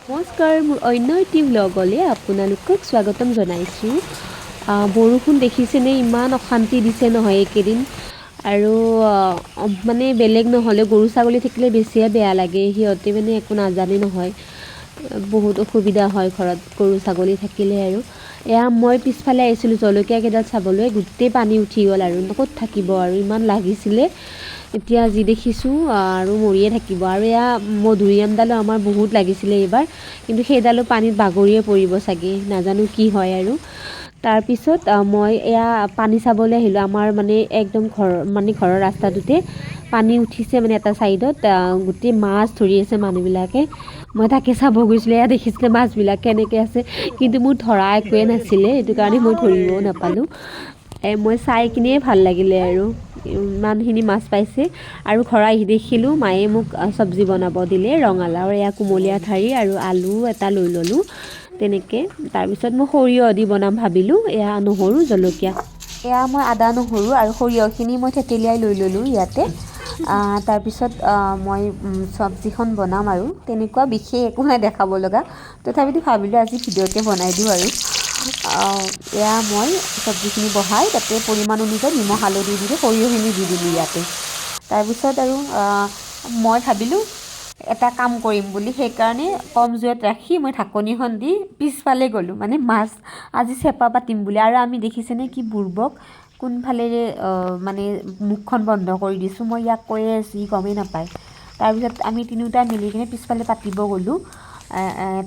নমস্কাৰ, মোৰ অন্য এটি ব্লগলৈ আপোনালোকক স্বাগতম জনাইছোঁ। বৰষুণ দেখিছেনে, ইমান অশান্তি দিছে নহয় এইকেইদিন। আৰু মানে বেলেগ নহ'লে গৰু ছাগলী থাকিলে বেছিয়ে বেয়া লাগে, সিহঁতে মানে একো নাজানে নহয়, বহুত অসুবিধা হয় ঘৰত গৰু ছাগলী থাকিলে। আৰু এয়া মই পিছফালে আহিছিলোঁ জলকীয়া কেইডাল চাবলৈ, গোটেই পানী উঠি গ'ল আৰু ক'ত থাকিব আৰু ইমান লাগিছিলে। এতিয়া যি দেখিছোঁ আৰু মৰিয়ে থাকিব। আৰু এয়া মধুৰিআমডালো আমাৰ বহুত লাগিছিলে এইবাৰ, কিন্তু সেইডালো পানীত বাগৰিয়ে পৰিব চাগে, নাজানো কি হয়। আৰু তাৰপিছত মই এয়া পানী চাবলৈ আহিলোঁ। আমাৰ মানে একদম ঘৰৰ ৰাস্তাটোতে পানী উঠিছে, মানে এটা ছাইডত গোটেই মাছ ধৰি আছে মানুহবিলাকে। মই তাকে চাব গৈছিলোঁ, এয়া দেখিছিলে মাছবিলাক কেনেকৈ আছে, কিন্তু মোৰ ধৰা একোৱে নাছিলে, সেইটো কাৰণে মই ধৰিবও নাপালোঁ। মই চাই কিনিয়ে ভাল লাগিলে আৰু ইমানখিনি মাছ পাইছে। আৰু ঘৰ আহি দেখিলোঁ মায়ে মোক চব্জি বনাব দিলে, ৰঙালাও, এয়া কোমলীয়া ঠাৰি আৰু আলু এটা লৈ ল'লোঁ তেনেকৈ। তাৰপিছত মই সৰিয়হ দি বনাম ভাবিলোঁ, এয়া নহৰু জলকীয়া, এয়া মই আদা নহৰু আৰু সৰিয়হখিনি মই থেতেলিয়াই লৈ ল'লোঁ ইয়াতে। তাৰপিছত মই চব্জিখন বনাম আৰু তেনেকুৱা বিশেষ একো নাই দেখাব লগা, তথাপিতো ভাবিলোঁ আজি ভিডিঅ'তে বনাই দিওঁ। আৰু এয়া মই চব্জিখিনি বহাই তাতে পৰিমাণ অনুযায়ী নিমখ হালধি দি সৰিয়হখিনি দি দিলোঁ ইয়াতে। তাৰপিছত আৰু মই ভাবিলোঁ এটা কাম কৰিম বুলি, সেইকাৰণে কম জুইত ৰাখি মই ঢাকনিখন দি পিছফালে গ'লোঁ, মানে মাছ আজি চেপা পাতিম বুলি। আৰু আমি দেখিছেনে কি বুৰ্বক, কোনফালেৰে মানে মুখখন বন্ধ কৰি দিছোঁ, মই ইয়াক কৈয়ে আছোঁ, ই গমেই নাপায়। তাৰপিছত আমি তিনিওটা মিলি কিনে পিছফালে পাতিব গ'লোঁ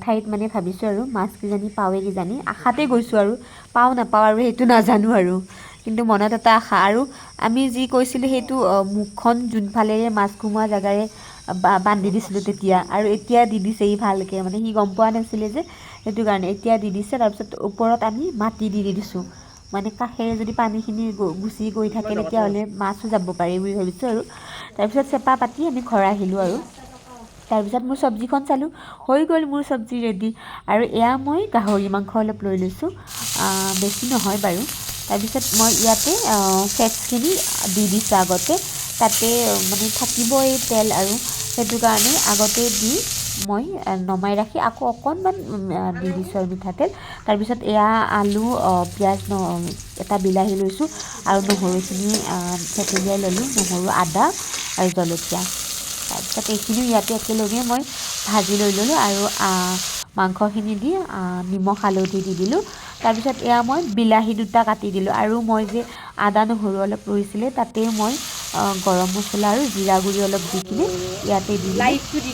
ঠাইত, মানে ভাবিছোঁ আৰু মাছ কিজানি পাওঁৱে কিজানি, আশাতে গৈছোঁ আৰু পাওঁ নাপাওঁ আৰু সেইটো নাজানো আৰু, কিন্তু মনত এটা আশা। আৰু আমি যি কৈছিলোঁ সেইটো মুখখন যোনফালেৰে মাছ সোমোৱা জেগাৰে বান্ধি দিছিলোঁ তেতিয়া, আৰু এতিয়া দি দিছে ই ভালকৈ, মানে সি গম পোৱা নাছিলে যে, সেইটো কাৰণে এতিয়া দি দিছে। তাৰপিছত ওপৰত আমি মাটি দি দিছোঁ, মানে কাষেৰে যদি পানীখিনি গুচি গৈ থাকে তেতিয়াহ'লে মাছো যাব পাৰি বুলি ভাবিছোঁ। আৰু তাৰপিছত চেপা পাতি আমি ঘৰ আহিলোঁ। আৰু তাৰপিছত মোৰ চব্জিখন চালোঁ, হৈ গ'ল মোৰ চব্জি ৰেডি। আৰু এয়া মই গাহৰি মাংস অলপ লৈ লৈছোঁ, বেছি নহয় বাৰু। তাৰপিছত মই ইয়াতে ফেটছখিনি দি দিছোঁ আগতে, তাতে মানে থাকিবই তেল, আৰু সেইটো কাৰণে আগতে দি মই নমাই ৰাখি আকৌ অকণমান দি দিছোঁ আৰু মিঠাতেল। তাৰপিছত এয়া আলু, পিঁয়াজ, এটা বিলাহী লৈছোঁ, আৰু নহৰুখিনি থেতেলিয়াই ল'লোঁ, নহৰু, আদা আৰু জলকীয়া। তাৰপিছত এইখিনিও ইয়াতে একেলগে মই ভাজি লৈ ল'লোঁ, আৰু মাংসখিনি দি নিমখ হালধি দি দিলোঁ। তাৰপিছত এয়া মই বিলাহী দুটা কাটি দিলোঁ, আৰু মই যে আদা নহৰু অলপ ৰৈছিলে তাতেও মই গৰম মছলা আৰু জিৰা গুড়ি অলপ দি কিনে ইয়াতে দি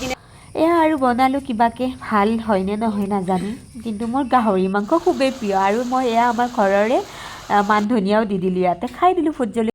দিলোঁ। এয়া আৰু বনালোঁ কিবাকৈ, ভাল হয়নে নহয় নাজানো, কিন্তু মোৰ গাহৰি মাংস খুবেই প্ৰিয়। আৰু মই এয়া আমাৰ ঘৰৰে মান ধনিয়াও দি দিলোঁ ইয়াতে, খাই দিলোঁ ভোট জলকীয়া।